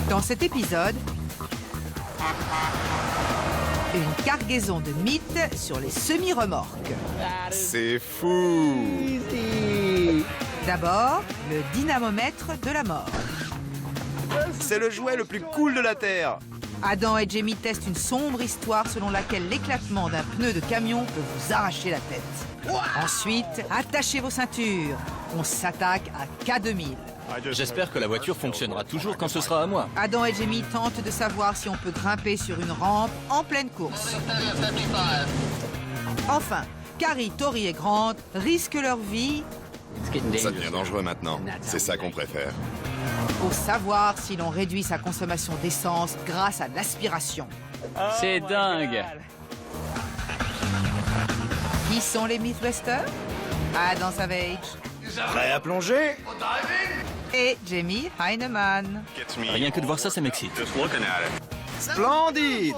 Dans cet épisode, une cargaison de mythes sur les semi-remorques. C'est fou! D'abord, le dynamomètre de la mort. C'est le jouet le plus cool de la Terre! Adam et Jamie testent une sombre histoire selon laquelle l'éclatement d'un pneu de camion peut vous arracher la tête. Ensuite, attachez vos ceintures. On s'attaque à K2000. J'espère que la voiture fonctionnera toujours quand ce sera à moi. Adam et Jamie tentent de savoir si on peut grimper sur une rampe en pleine course. Enfin, Carrie, Tori et Grant risquent leur vie Ça devient dangereux maintenant. C'est ça qu'on préfère. pour savoir si l'on réduit sa consommation d'essence grâce à l'aspiration. C'est dingue! Qui sont les Mythbusters? Adam Savage Prêt à plonger? et Jamie Heineman. Rien que de voir ça, ça m'excite. Splendide!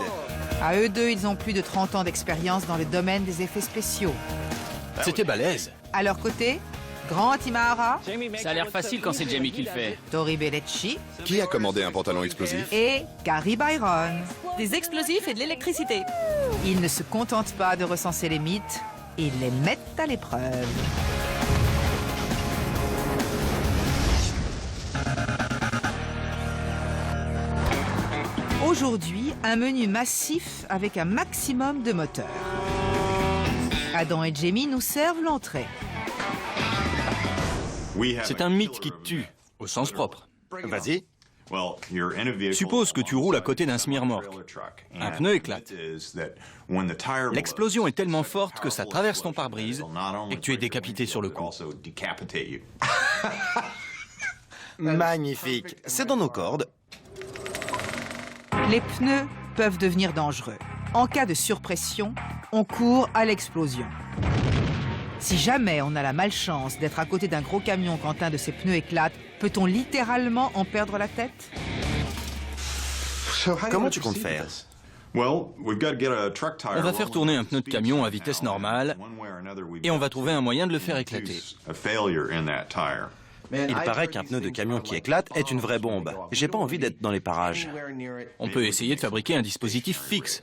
À eux deux, ils ont plus de 30 ans d'expérience dans le domaine des effets spéciaux. C'était balèze. À leur côté, Grant Imahara, Ça a l'air facile quand c'est Jamie qui le fait. Tori Bellecci Qui a commandé un pantalon explosif? et Gary Byron. Des explosifs et de l'électricité. Ils ne se contentent pas de recenser les mythes, ils les mettent à l'épreuve. Aujourd'hui, un menu massif avec un maximum de moteurs. Adam et Jamie nous servent l'entrée. C'est un mythe qui tue, au sens propre. Vas-y. Suppose que tu roules à côté d'un semi-remorque. Un pneu éclate. L'explosion est tellement forte que ça traverse ton pare-brise et que tu es décapité sur le coup. Magnifique. C'est dans nos cordes. Les pneus peuvent devenir dangereux. En cas de surpression, on court à l'explosion. Si jamais on a la malchance d'être à côté d'un gros camion quand un de ses pneus éclate, peut-on littéralement en perdre la tête? Comment tu comptes faire? On va faire tourner un pneu de camion à vitesse normale et on va trouver un moyen de le faire éclater. Il paraît qu'un pneu de camion qui éclate est une vraie bombe. J'ai pas envie d'être dans les parages. On peut essayer de fabriquer un dispositif fixe.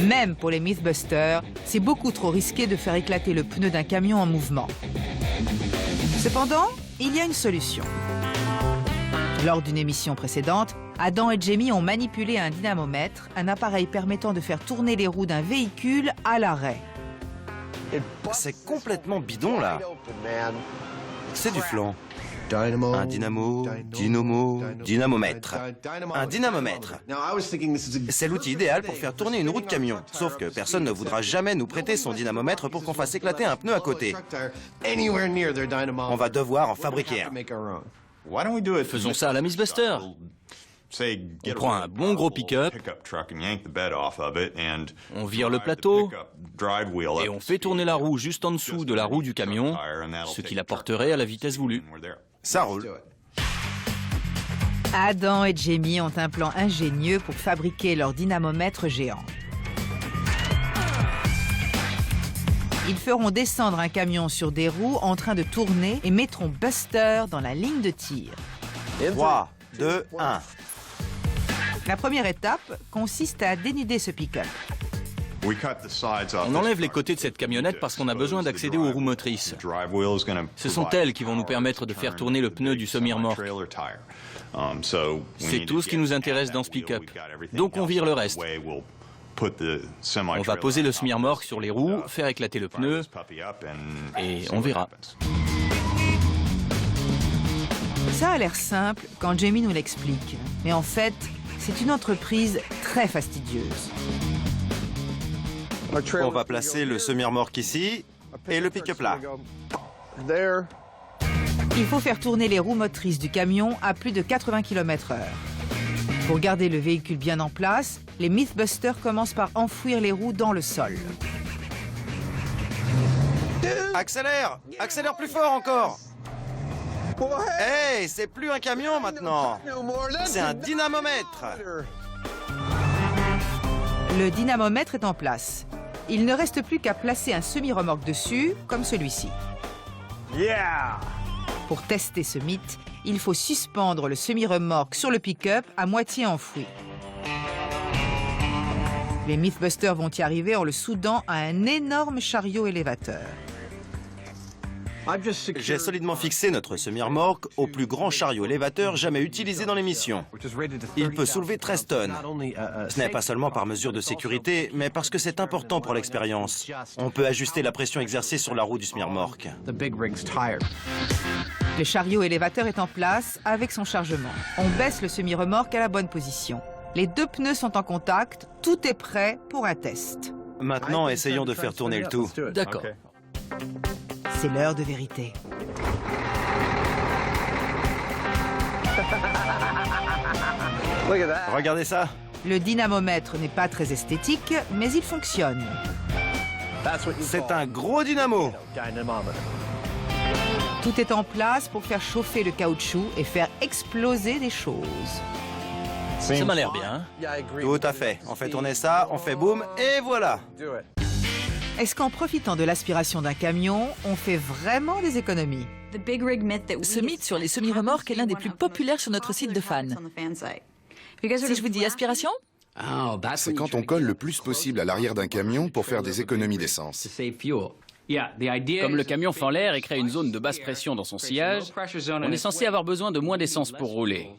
Même pour les Mythbusters, c'est beaucoup trop risqué de faire éclater le pneu d'un camion en mouvement. Cependant, il y a une solution. Lors d'une émission précédente, Adam et Jamie ont manipulé un dynamomètre, un appareil permettant de faire tourner les roues d'un véhicule à l'arrêt. C'est complètement bidon, là. C'est du flan. Un dynamomètre. Un dynamomètre. C'est l'outil idéal pour faire tourner une roue de camion. Sauf que personne ne voudra jamais nous prêter son dynamomètre pour qu'on fasse éclater un pneu à côté. On va devoir en fabriquer un. Faisons ça à la Mythbuster. On prend un bon gros pick-up, on vire le plateau et on fait tourner la roue juste en dessous de la roue du camion, ce qui la porterait à la vitesse voulue. Ça roule. Adam et Jamie ont un plan ingénieux pour fabriquer leur dynamomètre géant. Ils feront descendre un camion sur des roues en train de tourner et mettront Buster dans la ligne de tir. 3, 2, 1. La première étape consiste à dénuder ce pick-up. On enlève les côtés de cette camionnette parce qu'on a besoin d'accéder aux roues motrices. Ce sont elles qui vont nous permettre de faire tourner le pneu du semi-remorque. C'est tout ce qui nous intéresse dans ce pick-up. Donc on vire le reste. On va poser le semi-remorque sur les roues, faire éclater le pneu, et on verra. Ça a l'air simple quand Jamie nous l'explique. Mais en fait, c'est une entreprise très fastidieuse. On va placer le semi-remorque ici et le pick-up là. Il faut faire tourner les roues motrices du camion à plus de 80 km/h. Pour garder le véhicule bien en place, les Mythbusters commencent par enfouir les roues dans le sol. Accélère! Accélère plus fort encore! Hey, c'est plus un camion maintenant! C'est un dynamomètre! Le dynamomètre est en place. Il ne reste plus qu'à placer un semi-remorque dessus, comme celui-ci. Pour tester ce mythe, il faut suspendre le semi-remorque sur le pick-up à moitié enfoui. Les Mythbusters vont y arriver en le soudant à un énorme chariot élévateur. J'ai solidement fixé notre semi-remorque au plus grand chariot élévateur jamais utilisé dans l'émission. Il peut soulever 13 tonnes. Ce n'est pas seulement par mesure de sécurité, mais parce que c'est important pour l'expérience. On peut ajuster la pression exercée sur la roue du semi-remorque. Le chariot élévateur est en place avec son chargement. On baisse le semi-remorque à la bonne position. Les deux pneus sont en contact, tout est prêt pour un test. Maintenant, essayons de faire tourner le tout. D'accord. C'est l'heure de vérité. Regardez ça. Le dynamomètre n'est pas très esthétique, mais il fonctionne. C'est un gros dynamo. Tout est en place pour faire chauffer le caoutchouc et faire exploser des choses. Ça m'a l'air bien. Tout à fait. On fait tourner ça, on fait boum, et voilà. Est-ce qu'en profitant de l'aspiration d'un camion, on fait vraiment des économies? Ce mythe sur les semi-remorques est l'un des plus populaires sur notre site de fans. Si je vous dis aspiration? C'est quand on colle le plus possible à l'arrière d'un camion pour faire des économies d'essence. Comme le camion fend l'air et crée une zone de basse pression dans son sillage, on est censé avoir besoin de moins d'essence pour rouler.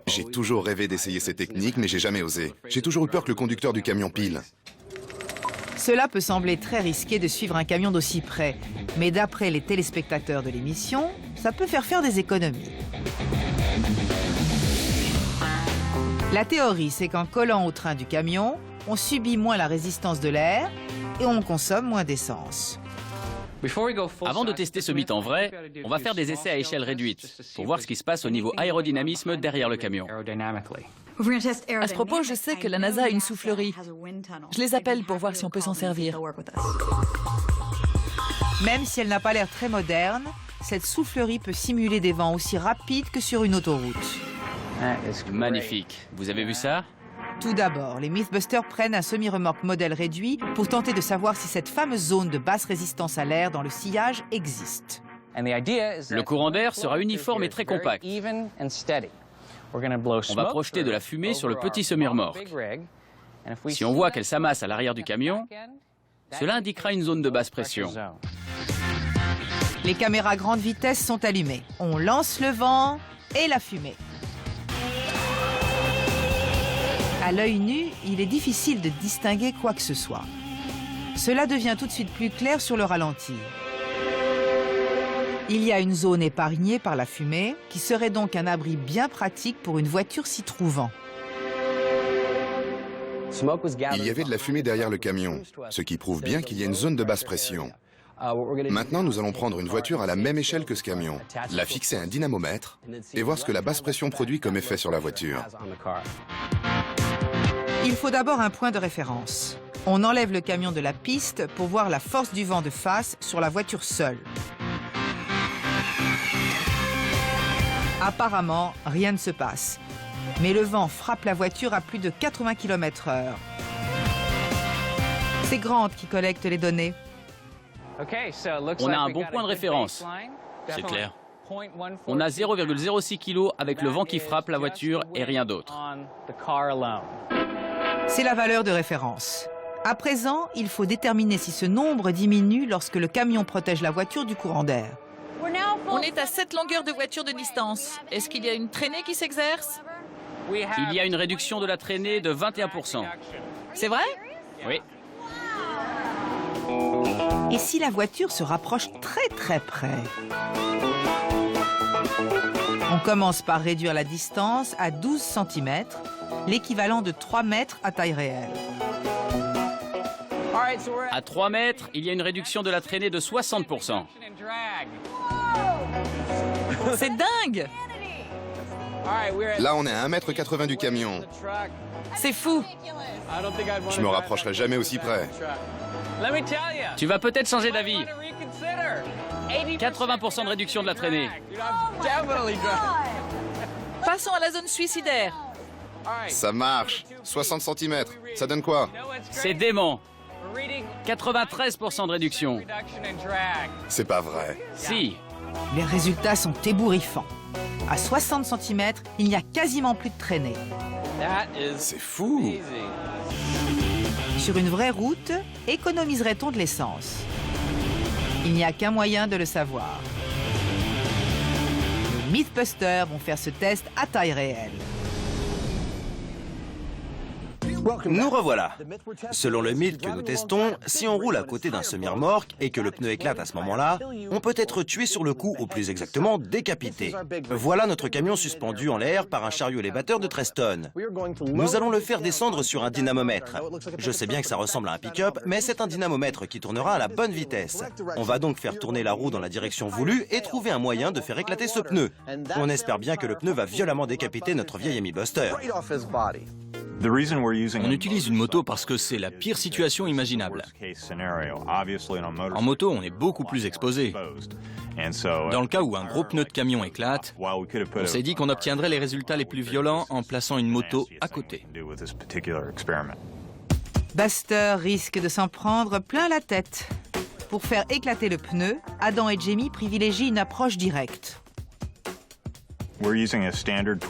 J'ai toujours rêvé d'essayer ces techniques, mais j'ai jamais osé. J'ai toujours eu peur que le conducteur du camion pile. Cela peut sembler très risqué de suivre un camion d'aussi près, mais d'après les téléspectateurs de l'émission, ça peut faire des économies. La théorie, c'est qu'en collant au train du camion, on subit moins la résistance de l'air et on consomme moins d'essence. Avant de tester ce mythe en vrai, on va faire des essais à échelle réduite pour voir ce qui se passe au niveau aérodynamisme derrière le camion. À ce propos, je sais que la NASA a une soufflerie. Je les appelle pour voir si on peut s'en servir. Même si elle n'a pas l'air très moderne, cette soufflerie peut simuler des vents aussi rapides que sur une autoroute. Magnifique. Vous avez vu ça? Tout d'abord, les Mythbusters prennent un semi-remorque modèle réduit pour tenter de savoir si cette fameuse zone de basse résistance à l'air dans le sillage existe. Le courant d'air sera uniforme et très compact. On va projeter de la fumée sur le petit semi-remorque. Si on voit qu'elle s'amasse à l'arrière du camion, cela indiquera une zone de basse pression. Les caméras grande vitesse sont allumées. On lance le vent et la fumée. À l'œil nu, il est difficile de distinguer quoi que ce soit. Cela devient tout de suite plus clair sur le ralenti. Il y a une zone épargnée par la fumée, qui serait donc un abri bien pratique pour une voiture s'y trouvant. Il y avait de la fumée derrière le camion, ce qui prouve bien qu'il y a une zone de basse pression. Maintenant, nous allons prendre une voiture à la même échelle que ce camion, la fixer à un dynamomètre et voir ce que la basse pression produit comme effet sur la voiture. Il faut d'abord un point de référence. On enlève le camion de la piste pour voir la force du vent de face sur la voiture seule. Apparemment, rien ne se passe. Mais le vent frappe la voiture à plus de 80 km/h. C'est Grant qui collecte les données. On a un bon point de référence. C'est clair. On a 0,06 kg avec le vent qui frappe la voiture et rien d'autre. C'est la valeur de référence. À présent, il faut déterminer si ce nombre diminue lorsque le camion protège la voiture du courant d'air. On est à 7 longueurs de voiture de distance. Est-ce qu'il y a une traînée qui s'exerce? Il y a une réduction de la traînée de 21%. C'est vrai? Oui. Et si la voiture se rapproche très près? On commence par réduire la distance à 12 cm, l'équivalent de 3 mètres à taille réelle. À 3 mètres, il y a une réduction de la traînée de 60%. C'est dingue! Là, on est à 1,80 m du camion. C'est fou! Je me rapprocherai jamais aussi près. Tu vas peut-être changer d'avis. 80% de réduction de la traînée. Passons à la zone suicidaire. Ça marche. 60 cm. Ça donne quoi? C'est dément. 93% de réduction. C'est pas vrai. Si. Les résultats sont ébouriffants. À 60 cm, il n'y a quasiment plus de traînée. C'est fou! Sur une vraie route, économiserait-on de l'essence? Il n'y a qu'un moyen de le savoir. Les Mythbusters vont faire ce test à taille réelle. Nous revoilà. Selon le mythe que nous testons, si on roule à côté d'un semi-remorque et que le pneu éclate à ce moment-là, on peut être tué sur le coup, ou plus exactement décapité. Voilà notre camion suspendu en l'air par un chariot élévateur de 13 tonnes. Nous allons le faire descendre sur un dynamomètre. Je sais bien que ça ressemble à un pick-up, mais c'est un dynamomètre qui tournera à la bonne vitesse. On va donc faire tourner la roue dans la direction voulue et trouver un moyen de faire éclater ce pneu. On espère bien que le pneu va violemment décapiter notre vieil ami Buster. On utilise une moto parce que c'est la pire situation imaginable. En moto, on est beaucoup plus exposé. Dans le cas où un gros pneu de camion éclate, on s'est dit qu'on obtiendrait les résultats les plus violents en plaçant une moto à côté. Buster risque de s'en prendre plein la tête. Pour faire éclater le pneu, Adam et Jamie privilégient une approche directe.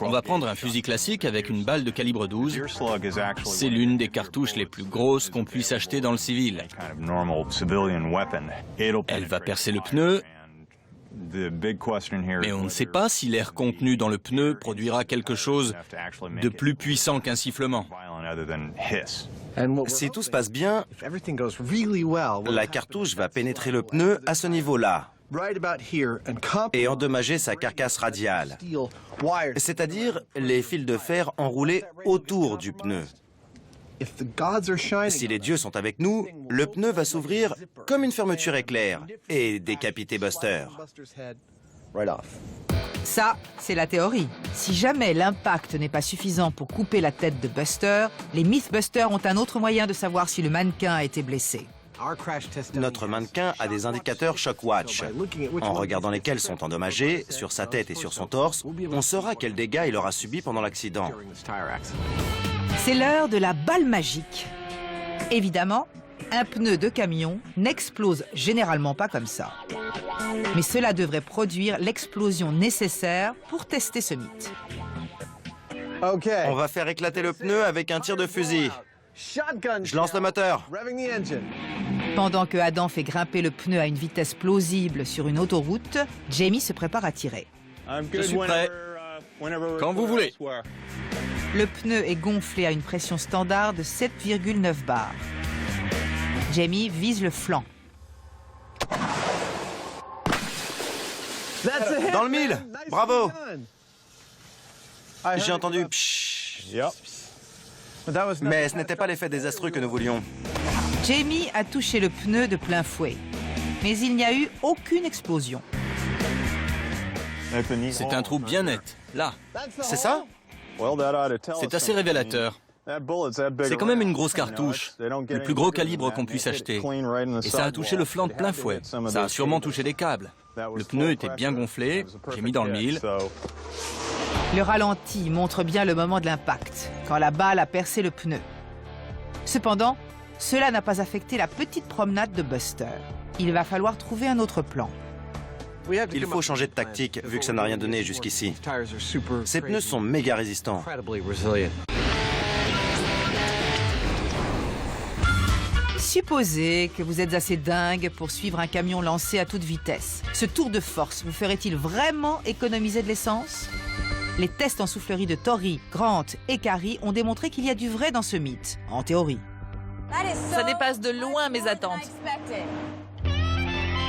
On va prendre un fusil classique avec une balle de calibre 12. C'est l'une des cartouches les plus grosses qu'on puisse acheter dans le civil. Elle va percer le pneu, mais on ne sait pas si l'air contenu dans le pneu produira quelque chose de plus puissant qu'un sifflement. Si tout se passe bien, la cartouche va pénétrer le pneu à ce niveau-là et endommager sa carcasse radiale, c'est-à-dire les fils de fer enroulés autour du pneu. Si les dieux sont avec nous, le pneu va s'ouvrir comme une fermeture éclair et décapiter Buster. Ça, c'est la théorie. Si jamais l'impact n'est pas suffisant pour couper la tête de Buster, les Mythbusters ont un autre moyen de savoir si le mannequin a été blessé. Notre mannequin a des indicateurs Shockwatch. En regardant lesquels sont endommagés, sur sa tête et sur son torse, on saura quels dégâts il aura subis pendant l'accident. C'est l'heure de la balle magique. Évidemment, un pneu de camion n'explose généralement pas comme ça. Mais cela devrait produire l'explosion nécessaire pour tester ce mythe. On va faire éclater le pneu avec un tir de fusil. Je lance le moteur. Pendant que Adam fait grimper le pneu à une vitesse plausible sur une autoroute, Jamie se prépare à tirer. Je suis prêt. Quand vous voulez. Le pneu est gonflé à une pression standard de 7,9 bars. Jamie vise le flanc. Dans le mille. Bravo. J'ai entendu pshhh. Mais ce n'était pas l'effet désastreux que nous voulions. Jamie a touché le pneu de plein fouet. Mais il n'y a eu aucune explosion. C'est un trou bien net, là. C'est ça? C'est assez révélateur. C'est quand même une grosse cartouche, le plus gros calibre qu'on puisse acheter. Et ça a touché le flanc de plein fouet. Ça a sûrement touché les câbles. Le pneu était bien gonflé, j'ai mis dans le mille. Le ralenti montre bien le moment de l'impact, quand la balle a percé le pneu. Cependant, cela n'a pas affecté la petite promenade de Buster. Il va falloir trouver un autre plan. Il faut changer de tactique, vu que ça n'a rien donné jusqu'ici. Ces pneus sont méga résistants. Supposez que vous êtes assez dingue pour suivre un camion lancé à toute vitesse. Ce tour de force vous ferait-il vraiment économiser de l'essence? Les tests en soufflerie de Tori, Grant et Carrie ont démontré qu'il y a du vrai dans ce mythe, en théorie. Ça dépasse de loin mes attentes.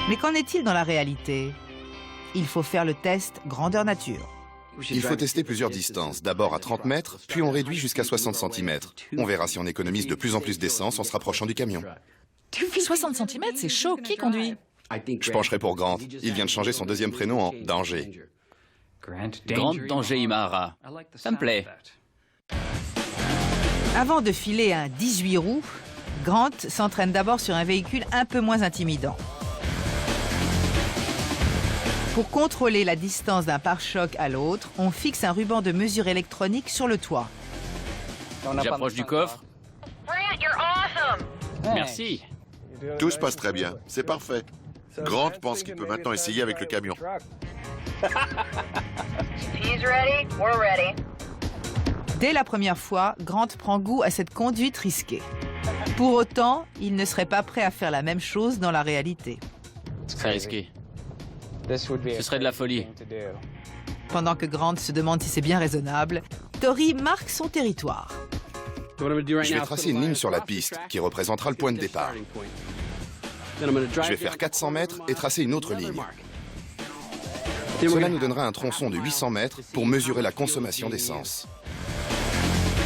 Mais qu'en est-il dans la réalité? Il faut faire le test grandeur nature. Il faut tester plusieurs distances, d'abord à 30 mètres, puis on réduit jusqu'à 60 cm. On verra si on économise de plus en plus d'essence en se rapprochant du camion. 60 cm, c'est chaud. Qui conduit? Je pencherai pour Grant. Il vient de changer son deuxième prénom en Danger. Grand danger Imahara. Ça me plaît. Avant de filer un 18 roues, Grant s'entraîne d'abord sur un véhicule un peu moins intimidant. Pour contrôler la distance d'un pare-choc à l'autre, on fixe un ruban de mesure électronique sur le toit. J'approche du coffre. Merci. Tout se passe très bien. C'est parfait. Grant pense qu'il peut maintenant essayer avec le camion. Dès la première fois, Grant prend goût à cette conduite risquée. Pour autant, il ne serait pas prêt à faire la même chose dans la réalité. C'est risqué. Ce serait de la folie. Pendant que Grant se demande si c'est bien raisonnable, Tori marque son territoire. Je vais tracer une ligne sur la piste qui représentera le point de départ. Je vais faire 400 mètres et tracer une autre ligne. Cela nous donnera un tronçon de 800 mètres pour mesurer la consommation d'essence.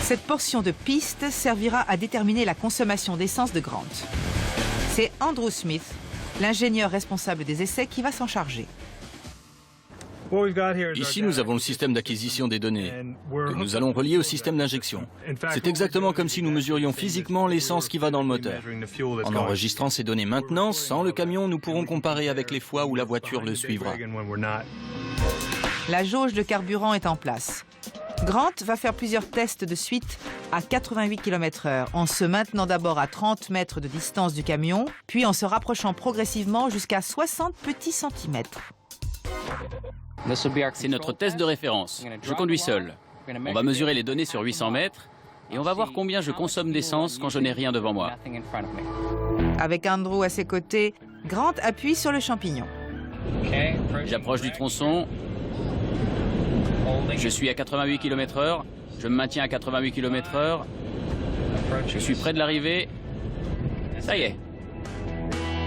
Cette portion de piste servira à déterminer la consommation d'essence de Grant. C'est Andrew Smith, l'ingénieur responsable des essais, qui va s'en charger. Ici, nous avons le système d'acquisition des données, que nous allons relier au système d'injection. C'est exactement comme si nous mesurions physiquement l'essence qui va dans le moteur. En enregistrant ces données maintenant, sans le camion, nous pourrons comparer avec les fois où la voiture le suivra. La jauge de carburant est en place. Grant va faire plusieurs tests de suite à 88 km/h, en se maintenant d'abord à 30 mètres de distance du camion, puis en se rapprochant progressivement jusqu'à 60 petits centimètres. C'est notre test de référence. Je conduis seul. On va mesurer les données sur 800 mètres et on va voir combien je consomme d'essence quand je n'ai rien devant moi. Avec Andrew à ses côtés, Grant appuie sur le champignon. J'approche du tronçon. Je suis à 88 km/h. Je me maintiens à 88 km/h. Je suis près de l'arrivée. Ça y est.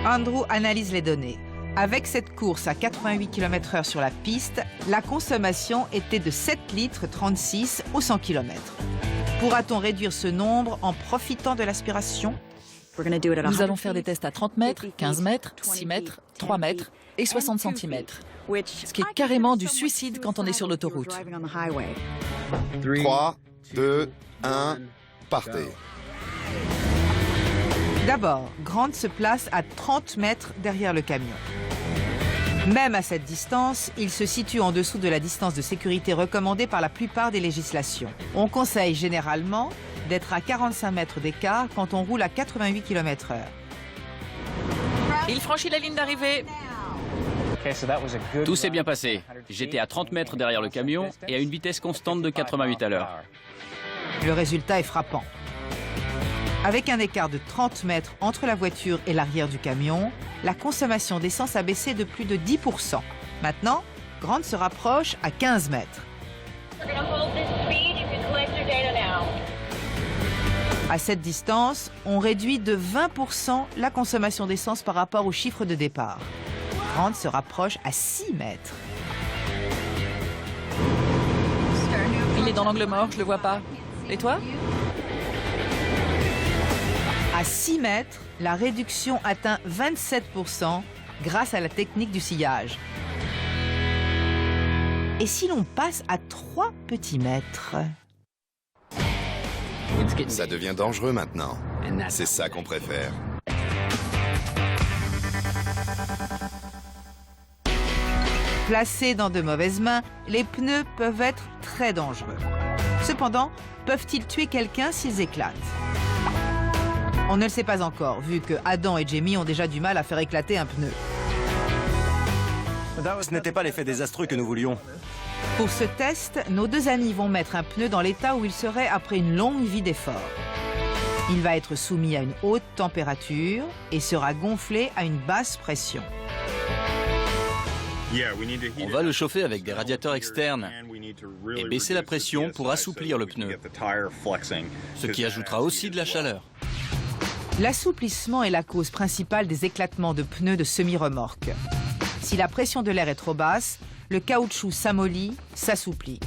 Andrew analyse les données. Avec cette course à 88 km/h sur la piste, la consommation était de 7 litres 36 au 100 km. Pourra-t-on réduire ce nombre en profitant de l'aspiration? Nous allons faire des tests à 30 mètres, 15 mètres, 6 mètres, 3 mètres et 60 cm. Ce qui est carrément du suicide quand on est sur l'autoroute. 3, 2, 1, partez. D'abord, Grant se place à 30 mètres derrière le camion. Même à cette distance, il se situe en dessous de la distance de sécurité recommandée par la plupart des législations. On conseille généralement d'être à 45 mètres d'écart quand on roule à 88 km/h. Il franchit la ligne d'arrivée. Tout s'est bien passé. J'étais à 30 mètres derrière le camion et à une vitesse constante de 88 à l'heure. Le résultat est frappant. Avec un écart de 30 mètres entre la voiture et l'arrière du camion, la consommation d'essence a baissé de plus de 10%. Maintenant, Grant se rapproche à 15 mètres. À cette distance, on réduit de 20% la consommation d'essence par rapport au chiffre de départ. Grant se rapproche à 6 mètres. Il est dans l'angle mort, je le vois pas. Et toi? À 6 mètres, la réduction atteint 27% grâce à la technique du sillage. Et si l'on passe à 3 petits mètres? Ça devient dangereux maintenant. C'est ça qu'on préfère. Placés dans de mauvaises mains, les pneus peuvent être très dangereux. Cependant, peuvent-ils tuer quelqu'un s'ils éclatent? On ne le sait pas encore, vu que Adam et Jamie ont déjà du mal à faire éclater un pneu. Ce n'était pas l'effet désastreux que nous voulions. Pour ce test, nos deux amis vont mettre un pneu dans l'état où il serait après une longue vie d'effort. Il va être soumis à une haute température et sera gonflé à une basse pression. On va le chauffer avec des radiateurs externes et baisser la pression pour assouplir le pneu, ce qui ajoutera aussi de la chaleur. L'assouplissement est la cause principale des éclatements de pneus de semi-remorque. Si la pression de l'air est trop basse, le caoutchouc s'amollit, s'assouplit.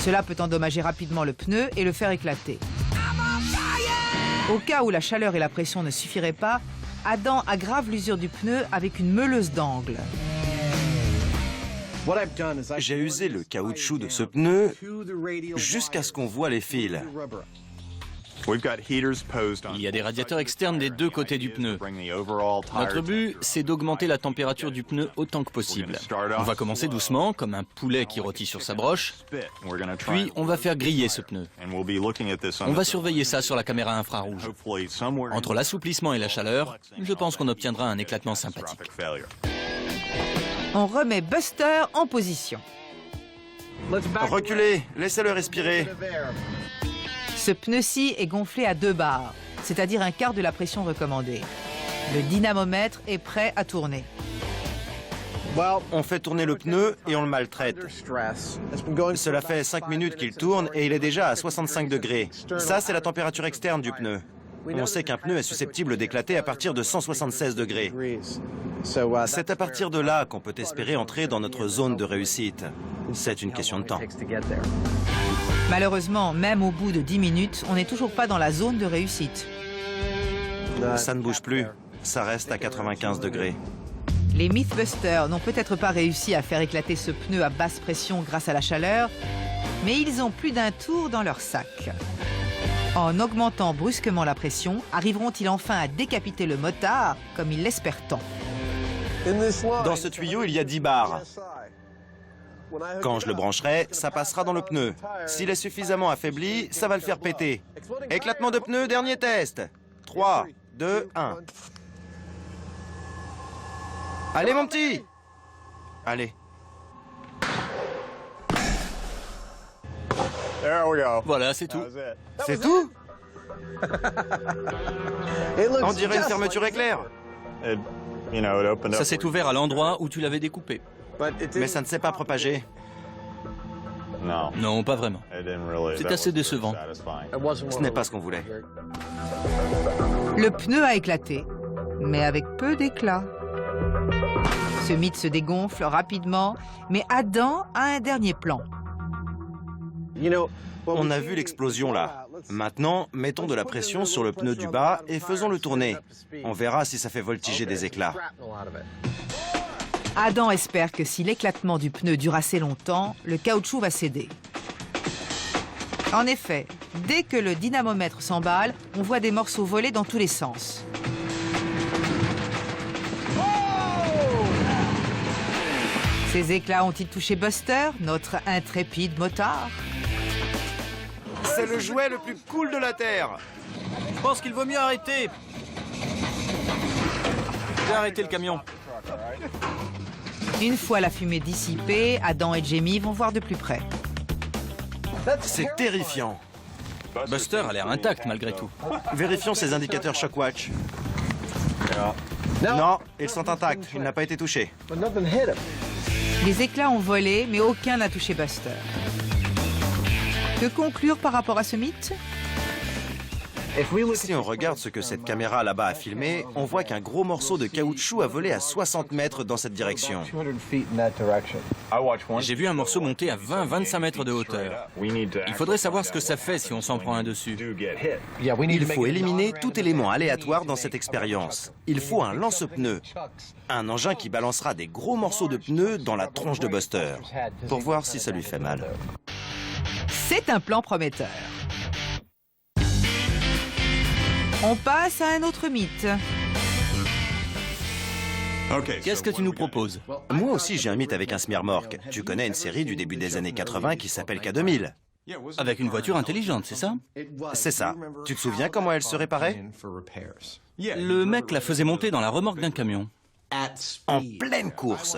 Cela peut endommager rapidement le pneu et le faire éclater. Au cas où la chaleur et la pression ne suffiraient pas, Adam aggrave l'usure du pneu avec une meuleuse d'angle. J'ai usé le caoutchouc de ce pneu jusqu'à ce qu'on voit les fils. Il y a des radiateurs externes des deux côtés du pneu. Notre but, c'est d'augmenter la température du pneu autant que possible. On va commencer doucement, comme un poulet qui rôtit sur sa broche, puis on va faire griller ce pneu. On va surveiller ça sur la caméra infrarouge. Entre l'assouplissement et la chaleur, je pense qu'on obtiendra un éclatement sympathique. On remet Buster en position. Reculez, laissez-le respirer. Ce pneu-ci est gonflé à 2 bars, c'est-à-dire un quart de la pression recommandée. Le dynamomètre est prêt à tourner. On fait tourner le pneu et on le maltraite. Cela fait 5 minutes qu'il tourne et il est déjà à 65 degrés. Ça, c'est la température externe du pneu. On sait qu'un pneu est susceptible d'éclater à partir de 176 degrés. C'est à partir de là qu'on peut espérer entrer dans notre zone de réussite. C'est une question de temps. Malheureusement, même au bout de 10 minutes, on n'est toujours pas dans la zone de réussite. Ça ne bouge plus. Ça reste à 95 degrés. Les Mythbusters n'ont peut-être pas réussi à faire éclater ce pneu à basse pression grâce à la chaleur, mais ils ont plus d'un tour dans leur sac. En augmentant brusquement la pression, arriveront-ils enfin à décapiter le motard, comme ils l'espèrent tant? Dans ce tuyau, il y a 10 bars. Quand je le brancherai, ça passera dans le pneu. S'il est suffisamment affaibli, ça va le faire péter. Éclatement de pneu, dernier test. 3, 2, 1. Allez, mon petit! Allez. Voilà, c'est tout. C'est tout? On dirait une fermeture éclair. Ça s'est ouvert à l'endroit où tu l'avais découpé. Mais ça ne s'est pas propagé. Non, pas vraiment. C'est assez décevant. Ce n'est pas ce qu'on voulait. Le pneu a éclaté, mais avec peu d'éclat. Ce mythe se dégonfle rapidement, mais Adam a un dernier plan. On a vu l'explosion là. Maintenant, mettons de la pression sur le pneu du bas et faisons-le tourner. On verra si ça fait voltiger des éclats. Adam espère que si l'éclatement du pneu dure assez longtemps, le caoutchouc va céder. En effet, dès que le dynamomètre s'emballe, on voit des morceaux voler dans tous les sens. Ces éclats ont-ils touché Buster, notre intrépide motard? C'est le jouet le plus cool de la Terre. Je pense qu'il vaut mieux arrêter. J'ai arrêté le camion. Une fois la fumée dissipée, Adam et Jamie vont voir de plus près. C'est terrifiant. Buster a l'air intact malgré tout. Vérifions ses indicateurs Shockwatch. Non, ils sont intacts. Il n'a pas été touché. Les éclats ont volé, mais aucun n'a touché Buster. Que conclure par rapport à ce mythe? Si on regarde ce que cette caméra là-bas a filmé, on voit qu'un gros morceau de caoutchouc a volé à 60 mètres dans cette direction. J'ai vu un morceau monter à 20-25 mètres de hauteur. Il faudrait savoir ce que ça fait si on s'en prend un dessus. Il faut éliminer tout élément aléatoire dans cette expérience. Il faut un lance-pneus. Un engin qui balancera des gros morceaux de pneus dans la tronche de Buster, pour voir si ça lui fait mal. C'est un plan prometteur. On passe à un autre mythe. Qu'est-ce que tu nous proposes? Moi aussi, j'ai un mythe avec un smearmorque. Tu connais une série du début des années 80 qui s'appelle K2000. Avec une voiture intelligente, c'est ça? C'est ça. Tu te souviens comment elle se réparait? Le mec la faisait monter dans la remorque d'un camion. En pleine course.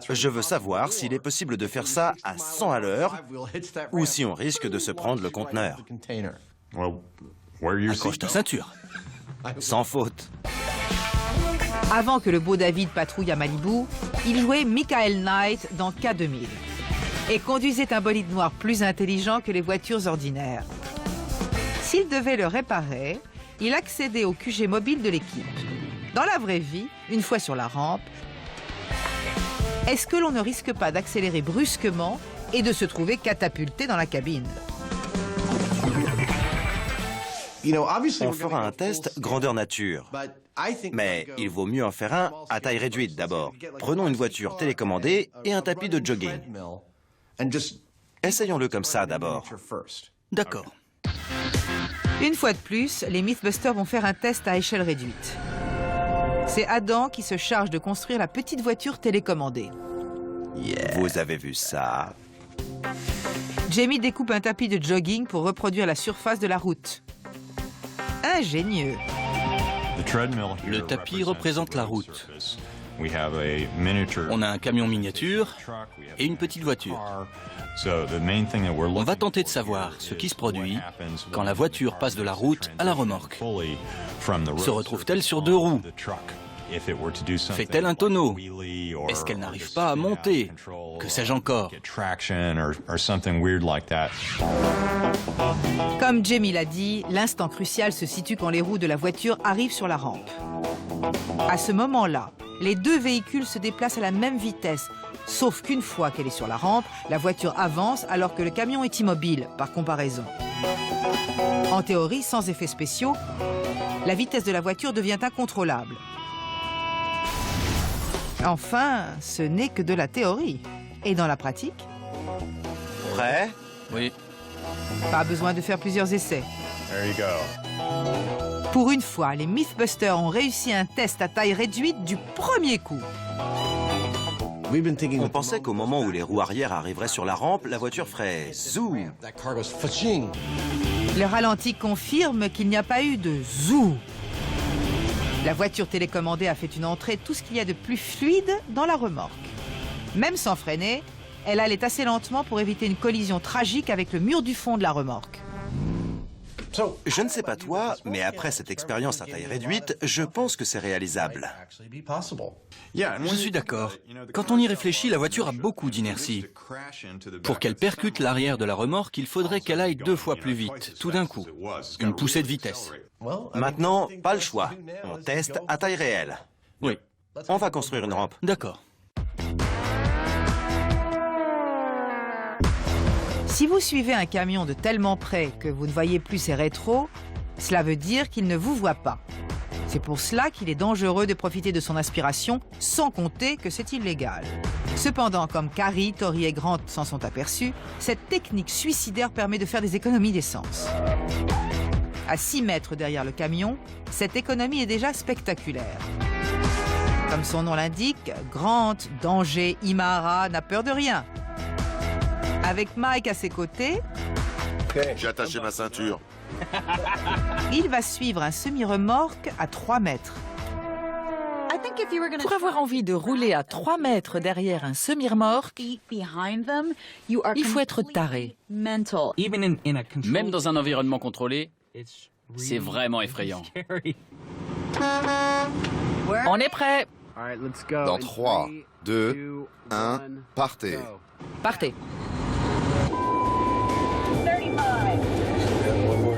Je veux savoir s'il est possible de faire ça à 100 à l'heure ou si on risque de se prendre le conteneur. Accroche ta ceinture. Sans faute. Avant que le beau David patrouille à Malibu, il jouait Michael Knight dans K2000 et conduisait un bolide noir plus intelligent que les voitures ordinaires. S'il devait le réparer, il accédait au QG mobile de l'équipe. Dans la vraie vie, une fois sur la rampe, est-ce que l'on ne risque pas d'accélérer brusquement et de se trouver catapulté dans la cabine? On fera un test grandeur nature. Mais il vaut mieux en faire un à taille réduite d'abord. Prenons une voiture télécommandée et un tapis de jogging. Essayons-le comme ça d'abord. D'accord. Une fois de plus, les Mythbusters vont faire un test à échelle réduite. C'est Adam qui se charge de construire la petite voiture télécommandée. Yeah. Vous avez vu ça? Jamie découpe un tapis de jogging pour reproduire la surface de la route. Ingénieux. Le tapis représente la route. On a un camion miniature et une petite voiture. On va tenter de savoir ce qui se produit quand la voiture passe de la route à la remorque. Se retrouve-t-elle sur deux roues? Fait-elle un tonneau? Est-ce qu'elle n'arrive pas à monter? Que sais-je encore? Comme Jamie l'a dit, l'instant crucial se situe quand les roues de la voiture arrivent sur la rampe. À ce moment-là, les deux véhicules se déplacent à la même vitesse, sauf qu'une fois qu'elle est sur la rampe, la voiture avance alors que le camion est immobile, par comparaison. En théorie, sans effets spéciaux, la vitesse de la voiture devient incontrôlable. Enfin, ce n'est que de la théorie. Et dans la pratique? Prêt? Oui. Pas besoin de faire plusieurs essais. Pour une fois, les Mythbusters ont réussi un test à taille réduite du premier coup. On pensait qu'au moment où les roues arrière arriveraient sur la rampe, la voiture ferait zoom. Le ralenti confirme qu'il n'y a pas eu de zou. La voiture télécommandée a fait une entrée tout ce qu'il y a de plus fluide dans la remorque. Même sans freiner, elle allait assez lentement pour éviter une collision tragique avec le mur du fond de la remorque. Je ne sais pas toi, mais après cette expérience à taille réduite, je pense que c'est réalisable. Je suis d'accord. Quand on y réfléchit, la voiture a beaucoup d'inertie. Pour qu'elle percute l'arrière de la remorque, il faudrait qu'elle aille 2 fois plus vite, tout d'un coup. Une poussée de vitesse. Maintenant, pas le choix. On teste à taille réelle. Oui. On va construire une rampe. D'accord. Si vous suivez un camion de tellement près que vous ne voyez plus ses rétros, cela veut dire qu'il ne vous voit pas. C'est pour cela qu'il est dangereux de profiter de son aspiration, sans compter que c'est illégal. Cependant, comme Carrie, Tori et Grant s'en sont aperçus, cette technique suicidaire permet de faire des économies d'essence. À 6 mètres derrière le camion, cette économie est déjà spectaculaire. Comme son nom l'indique, Grant, danger, Imahara, n'a peur de rien. Avec Mike à ses côtés, j'ai attaché ma ceinture. Il va suivre un semi-remorque à 3 mètres. Pour avoir envie de rouler à 3 mètres derrière un semi-remorque, il faut être taré. Même dans un environnement contrôlé, c'est vraiment effrayant. On est prêt. Dans 3, 2, 1, partez. Partez.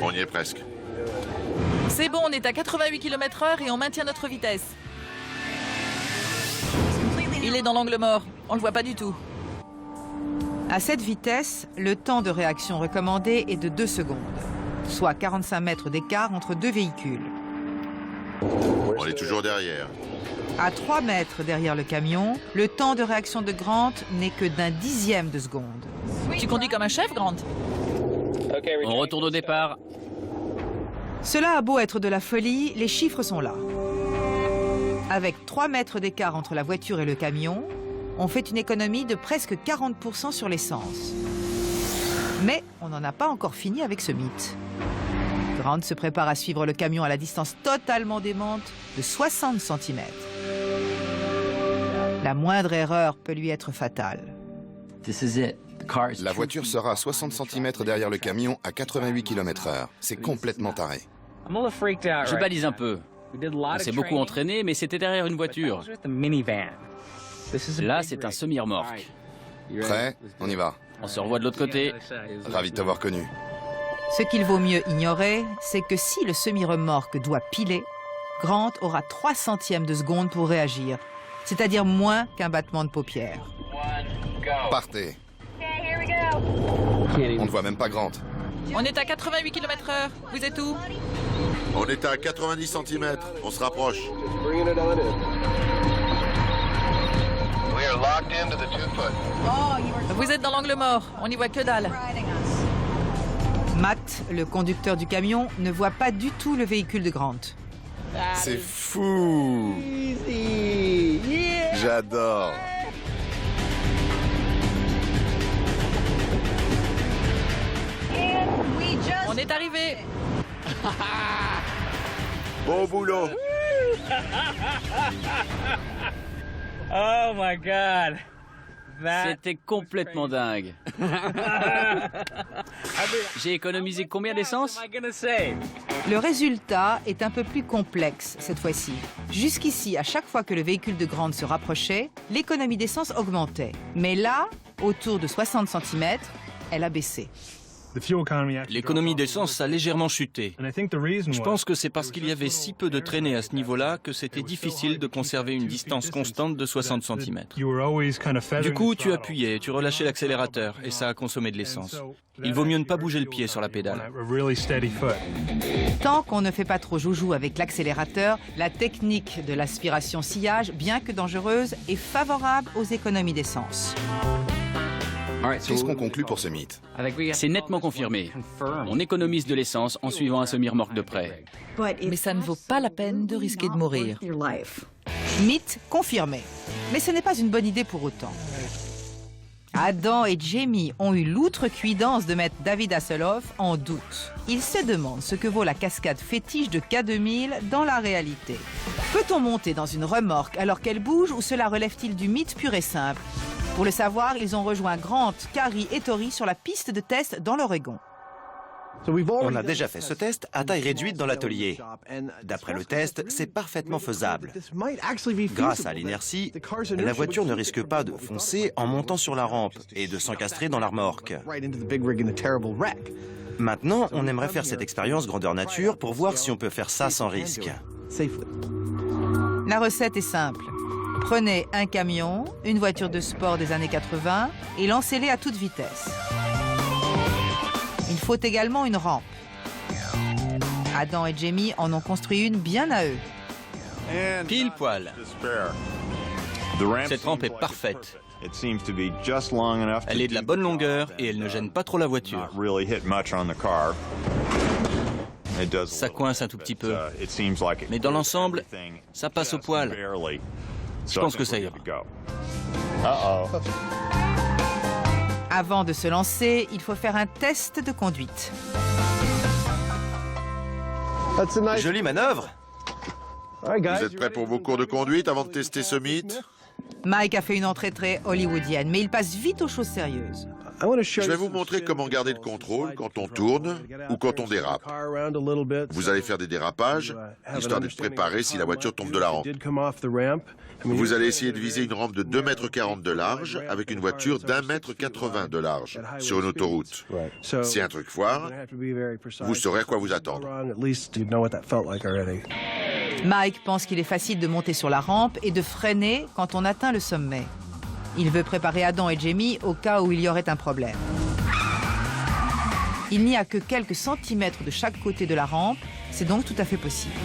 On y est presque. C'est bon, on est à 88 km/h et on maintient notre vitesse. Il est dans l'angle mort, on le voit pas du tout. À cette vitesse, le temps de réaction recommandé est de 2 secondes, soit 45 mètres d'écart entre deux véhicules. On est toujours derrière. À 3 mètres derrière le camion, le temps de réaction de Grant n'est que d'un dixième de seconde. Tu conduis comme un chef, Grant? On retourne au départ. Cela a beau être de la folie, les chiffres sont là. Avec 3 mètres d'écart entre la voiture et le camion, on fait une économie de presque 40% sur l'essence. Mais on n'en a pas encore fini avec ce mythe. Grant se prépare à suivre le camion à la distance totalement démente de 60 cm. La moindre erreur peut lui être fatale. La voiture sera à 60 cm derrière le camion à 88 km/h. C'est complètement taré. Je balise un peu. On s'est beaucoup entraîné, mais c'était derrière une voiture. Là, c'est un semi-remorque. Prêt? On y va. On se revoit de l'autre côté. Ravi de t'avoir connu. Ce qu'il vaut mieux ignorer, c'est que si le semi-remorque doit piler, Grant aura 3 centièmes de seconde pour réagir, c'est-à-dire moins qu'un battement de paupières. Partez. On ne voit même pas Grant. On est à 88 km/h. Vous êtes où? On est à 90 cm. On se rapproche. Vous êtes dans l'angle mort. On n'y voit que dalle. Matt, Matt, le conducteur du camion, ne voit pas du tout le véhicule de Grant. C'est fou! J'adore! On est arrivé. Bon boulot. Oh my God. C'était complètement dingue. J'ai économisé combien d'essence? Le résultat est un peu plus complexe cette fois-ci. Jusqu'ici, à chaque fois que le véhicule de Grant se rapprochait, l'économie d'essence augmentait. Mais là, autour de 60 cm, elle a baissé. L'économie d'essence a légèrement chuté. Je pense que c'est parce qu'il y avait si peu de traînées à ce niveau-là que c'était difficile de conserver une distance constante de 60 cm. Du coup, tu appuyais, tu relâchais l'accélérateur et ça a consommé de l'essence. Il vaut mieux ne pas bouger le pied sur la pédale. Tant qu'on ne fait pas trop joujou avec l'accélérateur, la technique de l'aspiration sillage, bien que dangereuse, est favorable aux économies d'essence. Qu'est-ce qu'on conclut pour ce mythe? C'est nettement confirmé. On économise de l'essence en suivant un semi-remorque de près. Mais ça ne vaut pas la peine de risquer de mourir. Mythe confirmé. Mais ce n'est pas une bonne idée pour autant. Adam et Jamie ont eu l'outrecuidance de mettre David Hasselhoff en doute. Ils se demandent ce que vaut la cascade fétiche de K2000 dans la réalité. Peut-on monter dans une remorque alors qu'elle bouge ou cela relève-t-il du mythe pur et simple? Pour le savoir, ils ont rejoint Grant, Carrie et Tori sur la piste de test dans l'Oregon. On a déjà fait ce test à taille réduite dans l'atelier. D'après le test, c'est parfaitement faisable. Grâce à l'inertie, la voiture ne risque pas de foncer en montant sur la rampe et de s'encastrer dans la remorque. Maintenant, on aimerait faire cette expérience grandeur nature pour voir si on peut faire ça sans risque. La recette est simple. Prenez un camion, une voiture de sport des années 80 et lancez-les à toute vitesse. Il faut également une rampe. Adam et Jamie en ont construit une bien à eux. Pile poil. Cette rampe est parfaite. Elle est de la bonne longueur et elle ne gêne pas trop la voiture. Ça coince un tout petit peu. Mais dans l'ensemble, ça passe au poil. Je pense que ça ira. Avant de se lancer, il faut faire un test de conduite. Jolie manœuvre! Vous êtes prêts pour vos cours de conduite avant de tester ce mythe? Mike a fait une entrée très hollywoodienne, mais il passe vite aux choses sérieuses. Je vais vous montrer comment garder le contrôle quand on tourne ou quand on dérape. Vous allez faire des dérapages, histoire d'être préparé si la voiture tombe de la rampe. Vous allez essayer de viser une rampe de 2,40 m de large avec une voiture d'1,80 m de large sur une autoroute. Si un truc foire, vous saurez à quoi vous attendre. Mike pense qu'il est facile de monter sur la rampe et de freiner quand on atteint le sommet. Il veut préparer Adam et Jamie au cas où il y aurait un problème. Il n'y a que quelques centimètres de chaque côté de la rampe, c'est donc tout à fait possible.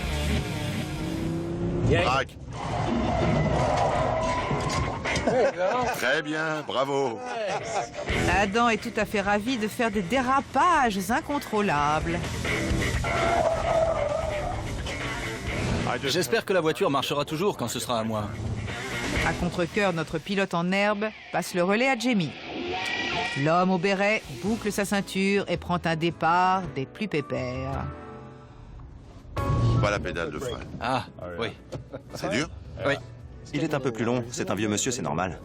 Braque. Très bien, bravo. Adam est tout à fait ravi de faire des dérapages incontrôlables. J'espère que la voiture marchera toujours quand ce sera à moi. À contre-cœur, notre pilote en herbe passe le relais à Jamie. L'homme au béret boucle sa ceinture et prend un départ des plus pépères. Pas la pédale de frein. Ah, oui. C'est dur? Oui. Il est un peu plus long, c'est un vieux monsieur, c'est normal.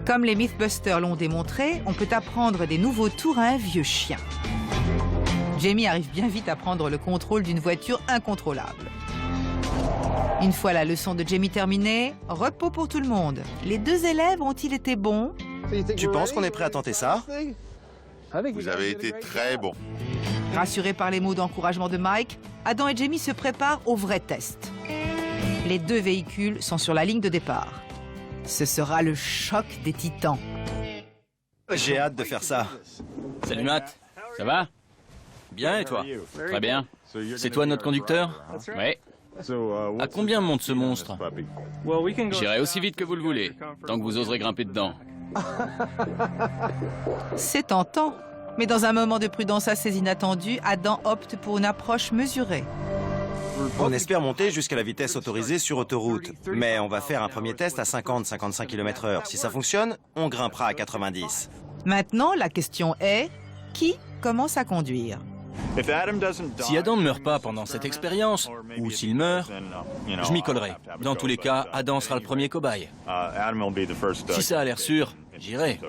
Comme les Mythbusters l'ont démontré, on peut apprendre des nouveaux tours à un vieux chien. Jamie arrive bien vite à prendre le contrôle d'une voiture incontrôlable. Une fois la leçon de Jamie terminée, repos pour tout le monde. Les deux élèves ont-ils été bons? Tu penses qu'on est prêt à tenter ça? Vous avez été très bon. Rassurés par les mots d'encouragement de Mike, Adam et Jamie se préparent au vrai test. Les deux véhicules sont sur la ligne de départ. Ce sera le choc des titans. J'ai hâte de faire ça. Salut Matt. Ça va? Bien et toi? Très bien. C'est toi notre conducteur? Oui. À combien monte ce monstre? J'irai aussi vite que vous le voulez, tant que vous oserez grimper dedans. C'est tentant. Mais dans un moment de prudence assez inattendu, Adam opte pour une approche mesurée. On espère monter jusqu'à la vitesse autorisée sur autoroute. Mais on va faire un premier test à 50-55 km/h. Si ça fonctionne, on grimpera à 90. Maintenant, la question est, qui commence à conduire? Si Adam ne meurt pas pendant cette expérience, ou s'il meurt, je m'y collerai. Dans tous les cas, Adam sera le premier cobaye. Si ça a l'air sûr, j'irai.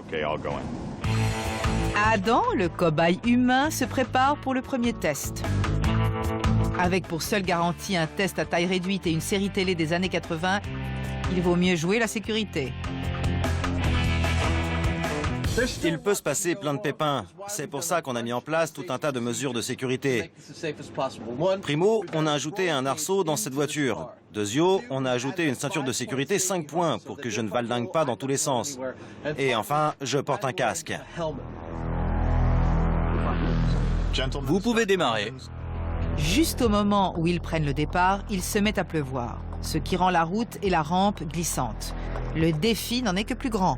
Adam, le cobaye humain, se prépare pour le premier test. Avec pour seule garantie un test à taille réduite et une série télé des années 80, il vaut mieux jouer la sécurité. Il peut se passer plein de pépins. C'est pour ça qu'on a mis en place tout un tas de mesures de sécurité. Primo, on a ajouté un arceau dans cette voiture. Deuxio, on a ajouté une ceinture de sécurité 5 points pour que je ne valdingue pas dans tous les sens. Et enfin, je porte un casque. Vous pouvez démarrer. Juste au moment où ils prennent le départ, il se met à pleuvoir, ce qui rend la route et la rampe glissantes. Le défi n'en est que plus grand.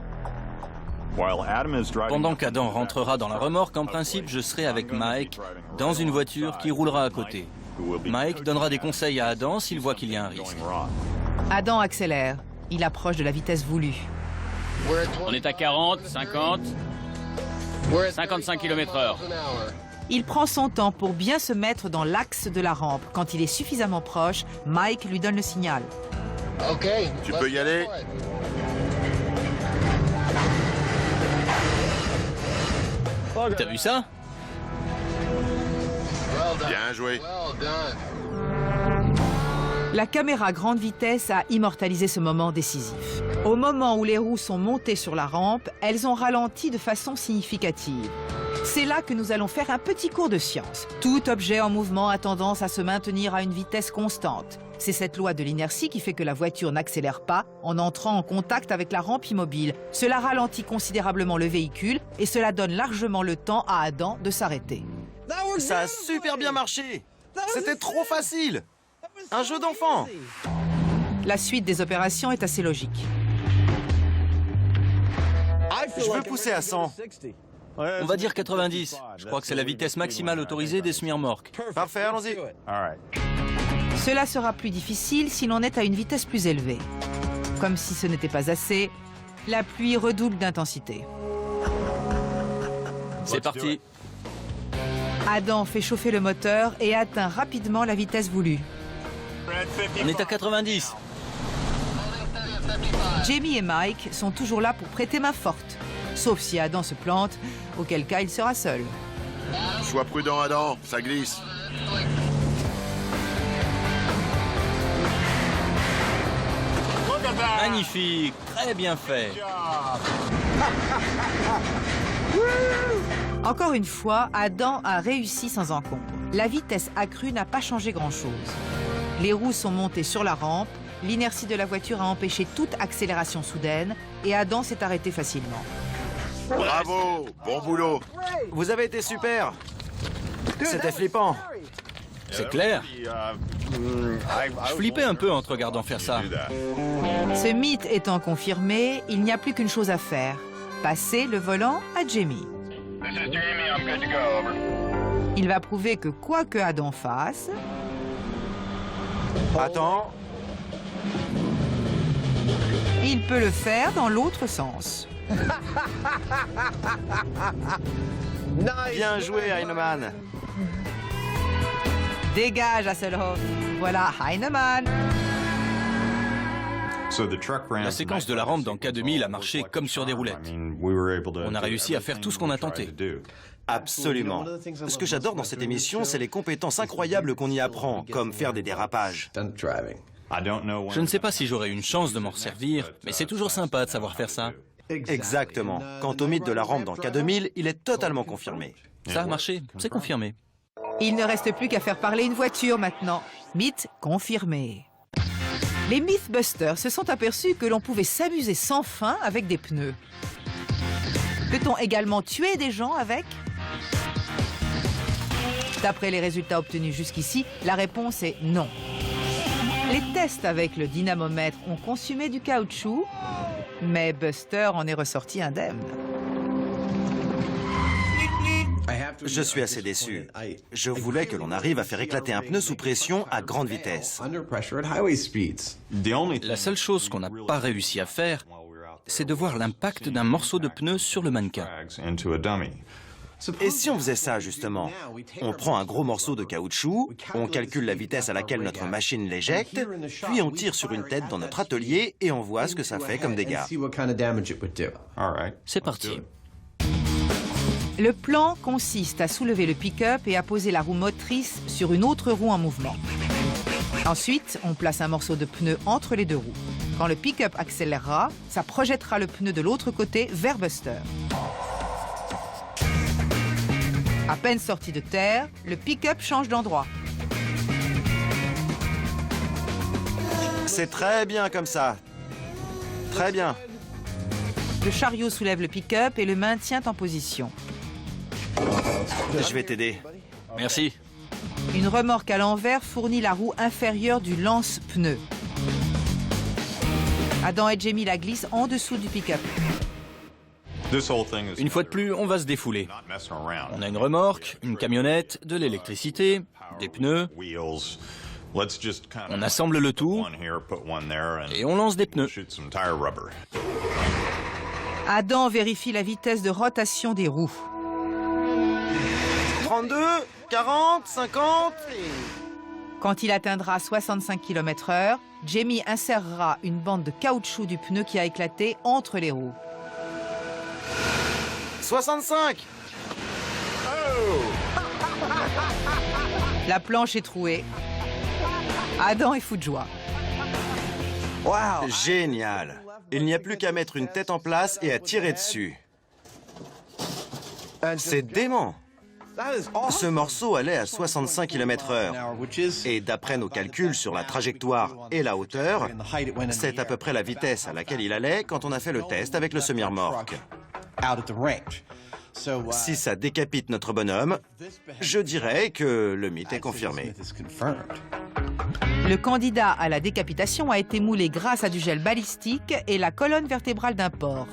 Pendant qu'Adam rentrera dans la remorque, en principe, je serai avec Mike dans une voiture qui roulera à côté. Mike donnera des conseils à Adam s'il voit qu'il y a un risque. Adam accélère. Il approche de la vitesse voulue. On est à 40, 50, 55 km/h. Il prend son temps pour bien se mettre dans l'axe de la rampe. Quand il est suffisamment proche, Mike lui donne le signal. Tu peux y aller. T'as vu ça? Bien joué. La caméra grande vitesse a immortalisé ce moment décisif. Au moment où les roues sont montées sur la rampe, elles ont ralenti de façon significative. C'est là que nous allons faire un petit cours de science. Tout objet en mouvement a tendance à se maintenir à une vitesse constante. C'est cette loi de l'inertie qui fait que la voiture n'accélère pas en entrant en contact avec la rampe immobile. Cela ralentit considérablement le véhicule et cela donne largement le temps à Adam de s'arrêter. Ça a super bien marché. C'était trop facile. Un jeu d'enfant. La suite des opérations est assez logique. Je veux pousser à 100. On va dire 90. Je crois que c'est la vitesse maximale autorisée des semi-remorques. Parfait, allons-y. Cela sera plus difficile si l'on est à une vitesse plus élevée. Comme si ce n'était pas assez, la pluie redouble d'intensité. C'est parti. Adam fait chauffer le moteur et atteint rapidement la vitesse voulue. On est à 90. Jamie et Mike sont toujours là pour prêter main forte. Sauf si Adam se plante, auquel cas il sera seul. Sois prudent, Adam, ça glisse. Magnifique, très bien fait. Encore une fois, Adam a réussi sans encombre. La vitesse accrue n'a pas changé grand-chose. Les roues sont montées sur la rampe, l'inertie de la voiture a empêché toute accélération soudaine et Adam s'est arrêté facilement. Bravo, bon boulot. Vous avez été super. C'était flippant. C'est clair. Je flippais un peu en te regardant faire ça. Ce mythe étant confirmé, il n'y a plus qu'une chose à faire. Passer le volant à Jamie. Il va prouver que quoi que Adam fasse... Attends. Il peut le faire dans l'autre sens. Bien joué, Heinemann. Dégage, Hasselhoff. Voilà Heinemann. La séquence de la rampe dans K2000 a marché comme sur des roulettes. On a réussi à faire tout ce qu'on a tenté. Absolument. Ce que j'adore dans cette émission, c'est les compétences incroyables qu'on y apprend, comme faire des dérapages. Je ne sais pas si j'aurai une chance de m'en servir, mais c'est toujours sympa de savoir faire ça. Exactement. Quant au mythe de la rampe dans K2000, il est totalement confirmé. Ça a marché, c'est confirmé. Il ne reste plus qu'à faire parler une voiture maintenant. Mythe confirmé. Les Mythbusters se sont aperçus que l'on pouvait s'amuser sans fin avec des pneus. Peut-on également tuer des gens avec? D'après les résultats obtenus jusqu'ici, la réponse est non. Les tests avec le dynamomètre ont consumé du caoutchouc, mais Buster en est ressorti indemne. Je suis assez déçu. Je voulais que l'on arrive à faire éclater un pneu sous pression à grande vitesse. La seule chose qu'on n'a pas réussi à faire, c'est de voir l'impact d'un morceau de pneu sur le mannequin. Et si on faisait ça, justement? On prend un gros morceau de caoutchouc, on calcule la vitesse à laquelle notre machine l'éjecte, puis on tire sur une tête dans notre atelier et on voit ce que ça fait comme dégâts. C'est parti. Le plan consiste à soulever le pick-up et à poser la roue motrice sur une autre roue en mouvement. Ensuite, on place un morceau de pneu entre les deux roues. Quand le pick-up accélérera, ça projettera le pneu de l'autre côté vers Buster. À peine sorti de terre, le pick-up change d'endroit. C'est très bien comme ça. Très bien. Le chariot soulève le pick-up et le maintient en position. Je vais t'aider. Merci. Une remorque à l'envers fournit la roue inférieure du lance-pneu. Adam et Jamie la glissent en dessous du pick-up. Une fois de plus, on va se défouler. On a une remorque, une camionnette, de l'électricité, des pneus. On assemble le tout et on lance des pneus. Adam vérifie la vitesse de rotation des roues. 32, 40, 50... Quand il atteindra 65 km/h, Jamie insérera une bande de caoutchouc du pneu qui a éclaté entre les roues. 65. La planche est trouée. Adam est fou de joie. Wow, génial. Il n'y a plus qu'à mettre une tête en place et à tirer dessus. C'est dément. Ce morceau allait à 65 km/h. Et d'après nos calculs sur la trajectoire et la hauteur, c'est à peu près la vitesse à laquelle il allait quand on a fait le test avec le semi-remorque. Si ça décapite notre bonhomme, je dirais que le mythe est confirmé. Le candidat à la décapitation a été moulé grâce à du gel balistique et la colonne vertébrale d'un porc.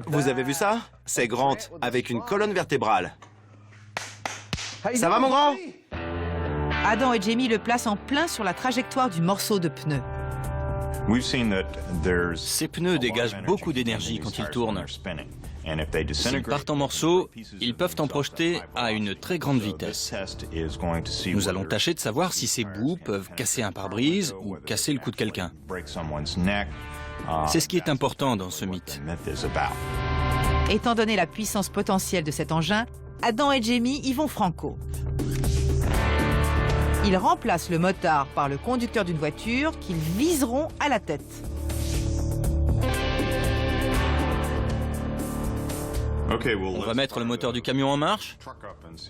Vous avez vu ça? C'est Grant, avec une colonne vertébrale. Ça va, mon grand? Adam et Jamie le placent en plein sur la trajectoire du morceau de pneu. Ces pneus dégagent beaucoup d'énergie quand ils tournent. S'ils partent en morceaux, ils peuvent en projeter à une très grande vitesse. Nous allons tâcher de savoir si ces bouts peuvent casser un pare-brise ou casser le cou de quelqu'un. C'est ce qui est important dans ce mythe. Étant donné la puissance potentielle de cet engin, Adam et Jamie y vont franco. Ils remplacent le motard par le conducteur d'une voiture qu'ils viseront à la tête. On va mettre le moteur du camion en marche,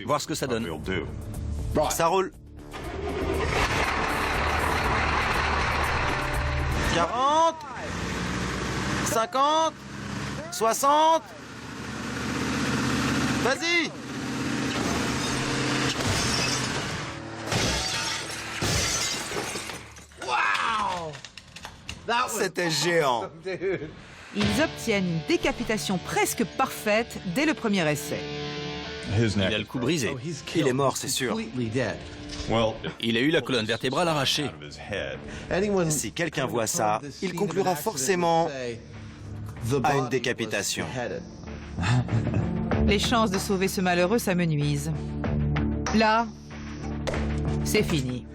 voir ce que ça donne. Ça roule. 40, 50, 60. Vas-y. C'était géant. Ils obtiennent une décapitation presque parfaite dès le premier essai. Il a le cou brisé. Il est mort, c'est sûr. Il a eu la colonne vertébrale arrachée. Si quelqu'un voit ça, il conclura forcément à une décapitation. Les chances de sauver ce malheureux s'amenuisent. Là, c'est fini.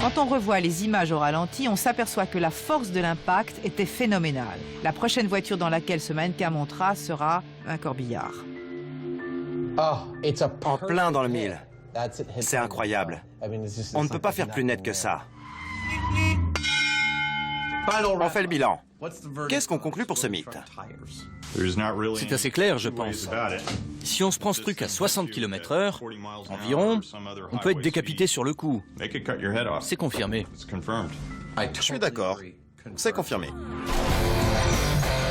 Quand on revoit les images au ralenti, on s'aperçoit que la force de l'impact était phénoménale. La prochaine voiture dans laquelle ce mannequin montera sera un corbillard. En plein dans le mille. C'est incroyable. On ne peut pas faire plus net que ça. On fait le bilan. Qu'est-ce qu'on conclut pour ce mythe? C'est assez clair, je pense. Si on se prend ce truc à 60 km/h, environ, on peut être décapité sur le coup. C'est confirmé. Je suis d'accord. C'est confirmé.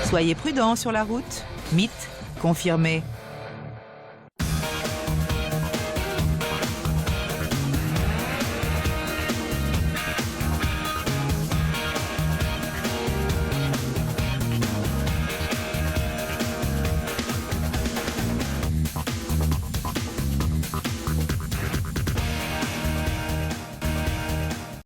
Soyez prudents sur la route. Mythe confirmé.